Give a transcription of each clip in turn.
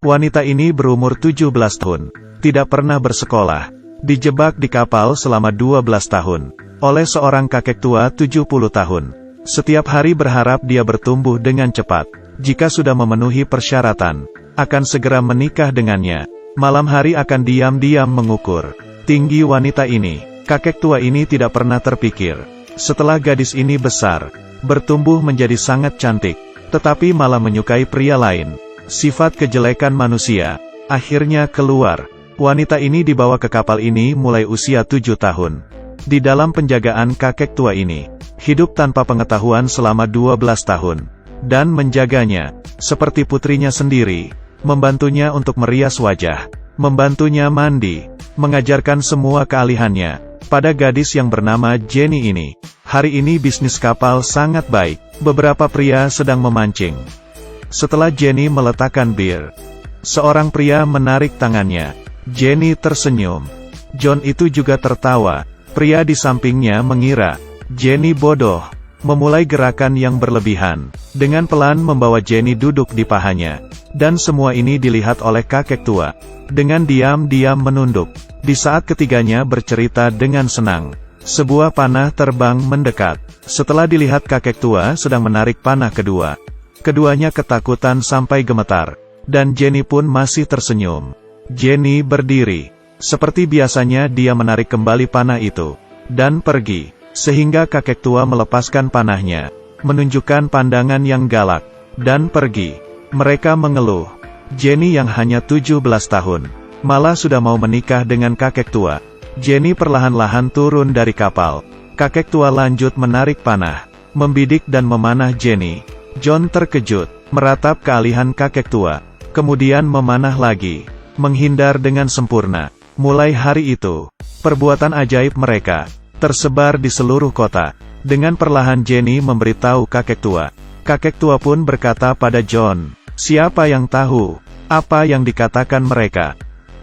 Wanita ini berumur 17 tahun, tidak pernah bersekolah, dijebak di kapal selama 12 tahun, oleh seorang kakek tua 70 tahun. Setiap hari berharap dia bertumbuh dengan cepat. Jika sudah memenuhi persyaratan, akan segera menikah dengannya. Malam hari akan diam-diam mengukur tinggi wanita ini. Kakek tua ini tidak pernah terpikir, setelah gadis ini besar, bertumbuh menjadi sangat cantik, tetapi malah menyukai pria lain. Sifat kejelekan manusia akhirnya keluar. Wanita ini dibawa ke kapal ini mulai usia 7 tahun. Di dalam penjagaan kakek tua ini, hidup tanpa pengetahuan selama 12 tahun. Dan menjaganya, seperti putrinya sendiri, membantunya untuk merias wajah, membantunya mandi, mengajarkan semua keahliannya pada gadis yang bernama Jenny ini. Hari ini bisnis kapal sangat baik, beberapa pria sedang memancing. Setelah Jenny meletakkan bir, seorang pria menarik tangannya. Jenny tersenyum. John itu juga tertawa. Pria di sampingnya mengira Jenny bodoh, memulai gerakan yang berlebihan, dengan pelan membawa Jenny duduk di pahanya. Dan semua ini dilihat oleh kakek tua. Dengan diam-diam menunduk. Di saat ketiganya bercerita dengan senang, sebuah panah terbang mendekat. Setelah dilihat kakek tua sedang menarik panah kedua, keduanya ketakutan sampai gemetar. Dan Jenny pun masih tersenyum. Jenny berdiri. Seperti biasanya dia menarik kembali panah itu, dan pergi. Sehingga kakek tua melepaskan panahnya, menunjukkan pandangan yang galak, dan pergi. Mereka mengeluh. Jenny yang hanya 17 tahun, malah sudah mau menikah dengan kakek tua. Jenny perlahan-lahan turun dari kapal. Kakek tua lanjut menarik panah, membidik dan memanah Jenny. John terkejut, meratap keahlian kakek tua, kemudian memanah lagi, menghindar dengan sempurna. Mulai hari itu, perbuatan ajaib mereka tersebar di seluruh kota. Dengan perlahan Jenny memberitahu kakek tua. Kakek tua pun berkata pada John, "Siapa yang tahu apa yang dikatakan mereka?"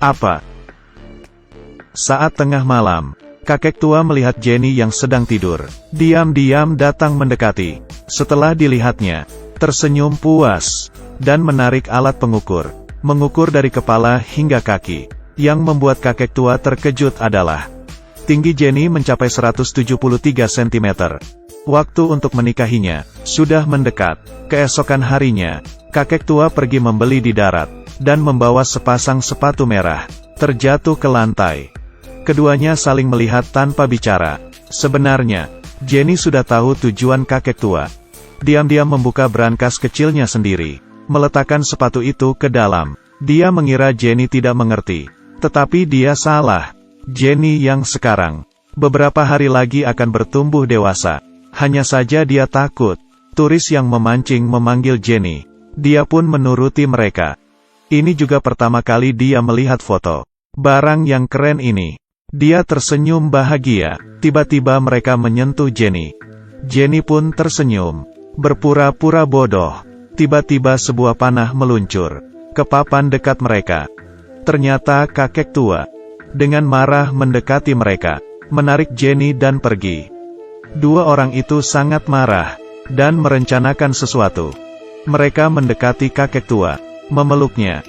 "Apa?" Saat tengah malam, kakek tua melihat Jenny yang sedang tidur, diam-diam datang mendekati. Setelah dilihatnya, tersenyum puas, dan menarik alat pengukur, mengukur dari kepala hingga kaki. Yang membuat kakek tua terkejut adalah, tinggi Jenny mencapai 173 cm. Waktu untuk menikahinya sudah mendekat. Keesokan harinya, kakek tua pergi membeli di darat, dan membawa sepasang sepatu merah, terjatuh ke lantai. Keduanya saling melihat tanpa bicara. Sebenarnya, Jenny sudah tahu tujuan kakek tua. Diam-diam membuka brankas kecilnya sendiri, meletakkan sepatu itu ke dalam. Dia mengira Jenny tidak mengerti, tetapi dia salah. Jenny yang sekarang, beberapa hari lagi akan bertumbuh dewasa. Hanya saja dia takut. Turis yang memancing memanggil Jenny. Dia pun menuruti mereka. Ini juga pertama kali dia melihat foto barang yang keren ini. Dia tersenyum bahagia. Tiba-tiba mereka menyentuh Jenny. Jenny pun tersenyum, berpura-pura bodoh. Tiba-tiba sebuah panah meluncur ke papan dekat mereka. Ternyata kakek tua, dengan marah mendekati mereka, menarik Jenny dan pergi. Dua orang itu sangat marah, dan merencanakan sesuatu. Mereka mendekati kakek tua, memeluknya,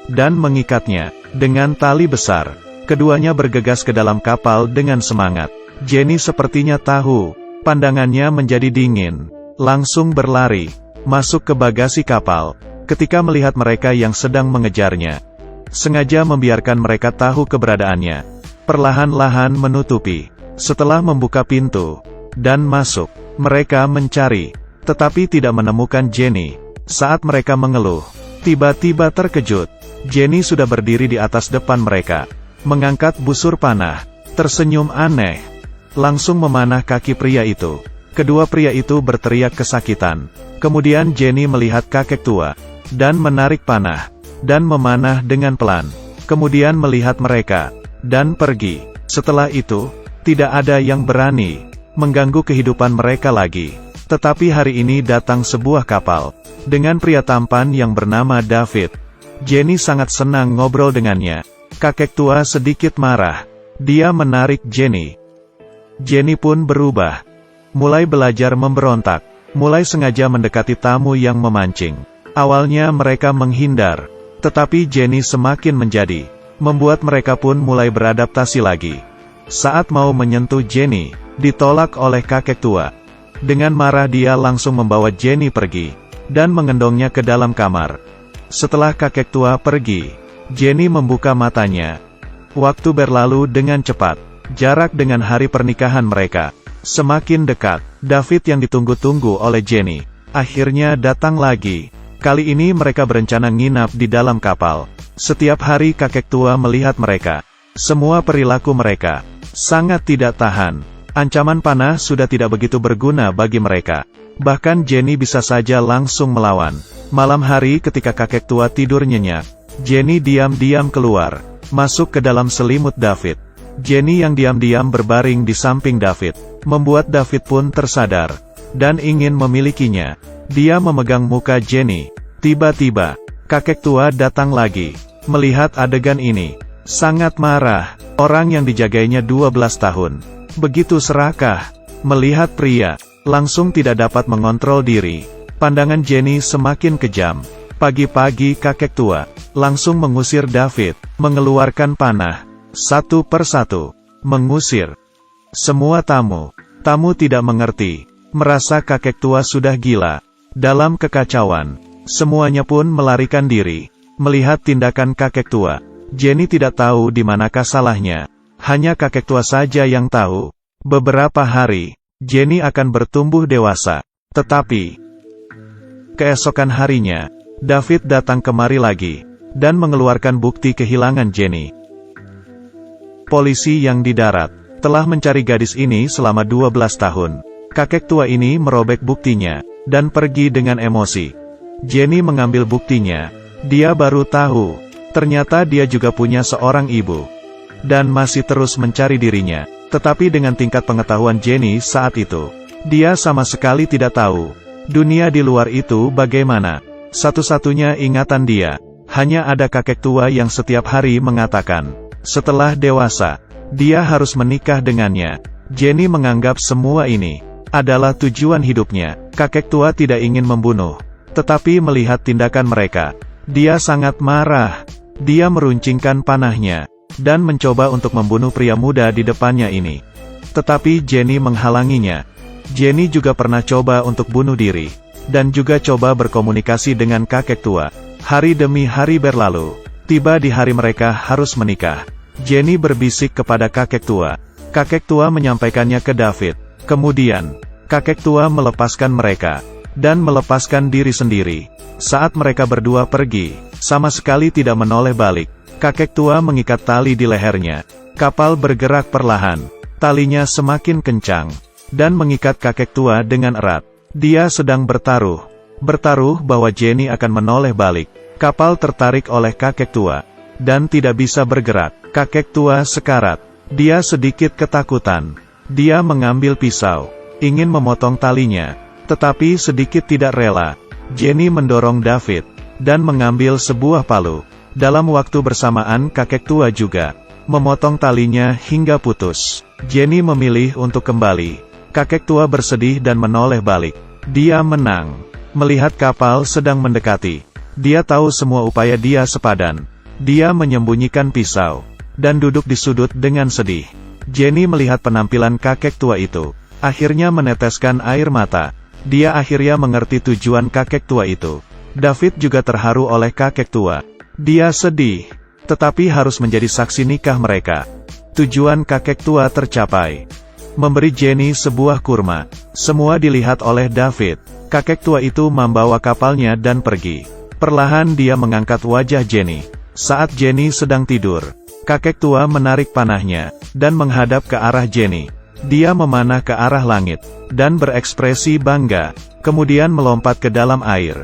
dan mengikatnya dengan tali besar. Keduanya bergegas ke dalam kapal dengan semangat. Jenny sepertinya tahu, pandangannya menjadi dingin, langsung berlari, masuk ke bagasi kapal. Ketika melihat mereka yang sedang mengejarnya, sengaja membiarkan mereka tahu keberadaannya. Perlahan-lahan menutupi. Setelah membuka pintu dan masuk, mereka mencari, tetapi tidak menemukan Jenny. Saat mereka mengeluh, tiba-tiba terkejut. Jenny sudah berdiri di atas depan mereka, mengangkat busur panah, tersenyum aneh, langsung memanah kaki pria itu. Kedua pria itu berteriak kesakitan. Kemudian Jenny melihat kakek tua, dan menarik panah, dan memanah dengan pelan. Kemudian melihat mereka, dan pergi. Setelah itu, tidak ada yang berani mengganggu kehidupan mereka lagi. Tetapi hari ini datang sebuah kapal, dengan pria tampan yang bernama David. Jenny sangat senang ngobrol dengannya. Kakek tua sedikit marah. Dia menarik Jenny. Jenny pun berubah. Mulai belajar memberontak. Mulai sengaja mendekati tamu yang memancing. Awalnya mereka menghindar, Tetapi Jenny semakin menjadi, membuat mereka pun mulai beradaptasi lagi. Saat mau menyentuh Jenny, ditolak oleh kakek tua. Dengan marah dia langsung membawa Jenny pergi, dan mengendongnya ke dalam kamar. Setelah kakek tua pergi, Jenny membuka matanya. Waktu berlalu dengan cepat, jarak dengan hari pernikahan mereka semakin dekat. David yang ditunggu-tunggu oleh Jenny akhirnya datang lagi. Kali ini mereka berencana nginap di dalam kapal. Setiap hari kakek tua melihat mereka. Semua perilaku mereka sangat tidak tahan. Ancaman panah sudah tidak begitu berguna bagi mereka. Bahkan Jenny bisa saja langsung melawan. Malam hari ketika kakek tua tidur nyenyak, Jenny diam-diam keluar, masuk ke dalam selimut David. Jenny yang diam-diam berbaring di samping David, membuat David pun tersadar, dan ingin memilikinya. Dia memegang muka Jenny. Tiba-tiba, kakek tua datang lagi. Melihat adegan ini, sangat marah. Orang yang dijagainya 12 tahun. Begitu serakah. Melihat pria, langsung tidak dapat mengontrol diri. Pandangan Jenny semakin kejam. Pagi-pagi kakek tua langsung mengusir David, mengeluarkan panah. Satu persatu, mengusir. Semua tamu tidak mengerti. Merasa kakek tua sudah gila. Dalam kekacauan, semuanya pun melarikan diri. Melihat tindakan kakek tua, Jenny tidak tahu di manakah salahnya. Hanya kakek tua saja yang tahu. Beberapa hari, Jenny akan bertumbuh dewasa. Tetapi, keesokan harinya, David datang kemari lagi, dan mengeluarkan bukti kehilangan Jenny. Polisi yang di darat telah mencari gadis ini selama 12 tahun. Kakek tua ini merobek buktinya, dan pergi dengan emosi. Jenny mengambil buktinya. Dia baru tahu, ternyata dia juga punya seorang ibu. Dan masih terus mencari dirinya. Tetapi dengan tingkat pengetahuan Jenny saat itu, dia sama sekali tidak tahu dunia di luar itu bagaimana. Satu-satunya ingatan dia, hanya ada kakek tua yang setiap hari mengatakan, setelah dewasa, dia harus menikah dengannya. Jenny menganggap semua ini adalah tujuan hidupnya. Kakek tua tidak ingin membunuh, tetapi melihat tindakan mereka, dia sangat marah. Dia meruncingkan panahnya, dan mencoba untuk membunuh pria muda di depannya ini. Tetapi Jenny menghalanginya. Jenny juga pernah coba untuk bunuh diri, dan juga coba berkomunikasi dengan kakek tua. Hari demi hari berlalu. Tiba di hari mereka harus menikah. Jenny berbisik kepada kakek tua. Kakek tua menyampaikannya ke David. Kemudian, kakek tua melepaskan mereka, dan melepaskan diri sendiri. Saat mereka berdua pergi, sama sekali tidak menoleh balik. Kakek tua mengikat tali di lehernya. Kapal bergerak perlahan. Talinya semakin kencang, dan mengikat kakek tua dengan erat. Dia sedang bertaruh. Bertaruh bahwa Jenny akan menoleh balik. Kapal tertarik oleh kakek tua, dan tidak bisa bergerak. Kakek tua sekarat. Dia sedikit ketakutan. Dia mengambil pisau, ingin memotong talinya, tetapi sedikit tidak rela. Jenny mendorong David, dan mengambil sebuah palu. Dalam waktu bersamaan kakek tua juga memotong talinya hingga putus. Jenny memilih untuk kembali. Kakek tua bersedih dan menoleh balik. Dia menang. Melihat kapal sedang mendekati, dia tahu semua upaya dia sepadan. Dia menyembunyikan pisau, dan duduk di sudut dengan sedih. Jenny melihat penampilan kakek tua itu, akhirnya meneteskan air mata. Dia akhirnya mengerti tujuan kakek tua itu. David juga terharu oleh kakek tua. Dia sedih, tetapi harus menjadi saksi nikah mereka. Tujuan kakek tua tercapai. Memberi Jenny sebuah kurma. Semua dilihat oleh David. Kakek tua itu membawa kapalnya dan pergi. Perlahan dia mengangkat wajah Jenny. Saat Jenny sedang tidur, kakek tua menarik panahnya, dan menghadap ke arah Jenny. Dia memanah ke arah langit, dan berekspresi bangga, kemudian melompat ke dalam air.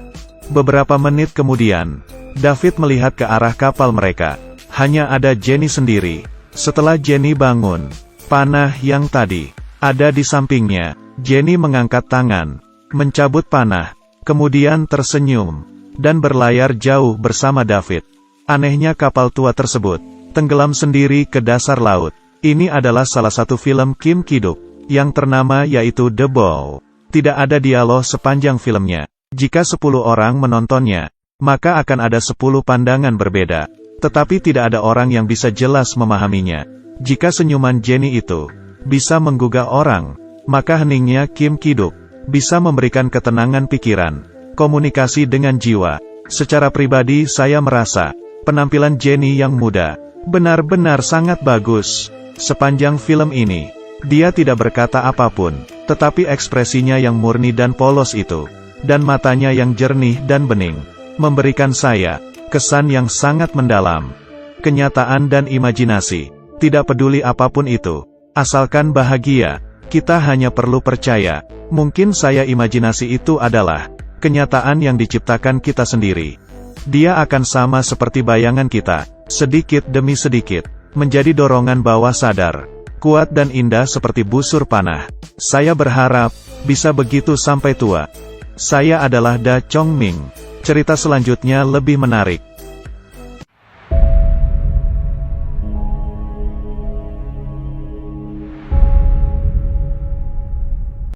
Beberapa menit kemudian, David melihat ke arah kapal mereka. Hanya ada Jenny sendiri. Setelah Jenny bangun, panah yang tadi ada di sampingnya. Jenny mengangkat tangan, mencabut panah, kemudian tersenyum, dan berlayar jauh bersama David. Anehnya kapal tua tersebut tenggelam sendiri ke dasar laut. Ini adalah salah satu film Kim Ki-duk yang ternama, yaitu The Bow. Tidak ada dialog sepanjang filmnya. Jika 10 orang menontonnya, maka akan ada 10 pandangan berbeda. Tetapi tidak ada orang yang bisa jelas memahaminya. Jika senyuman Jenny itu bisa menggugah orang, maka heningnya Kim Ki-duk bisa memberikan ketenangan pikiran, komunikasi dengan jiwa. Secara pribadi saya merasa, penampilan Jenny yang muda benar-benar sangat bagus. Sepanjang film ini, dia tidak berkata apapun, tetapi ekspresinya yang murni dan polos itu, dan matanya yang jernih dan bening, memberikan saya kesan yang sangat mendalam. Kenyataan dan imajinasi, tidak peduli apapun itu, asalkan bahagia, kita hanya perlu percaya. Mungkin saya imajinasi itu adalah kenyataan yang diciptakan kita sendiri. Dia akan sama seperti bayangan kita, sedikit demi sedikit, menjadi dorongan bawah sadar, kuat dan indah seperti busur panah. Saya berharap bisa begitu sampai tua. Saya adalah Da Chong Ming. Cerita selanjutnya lebih menarik.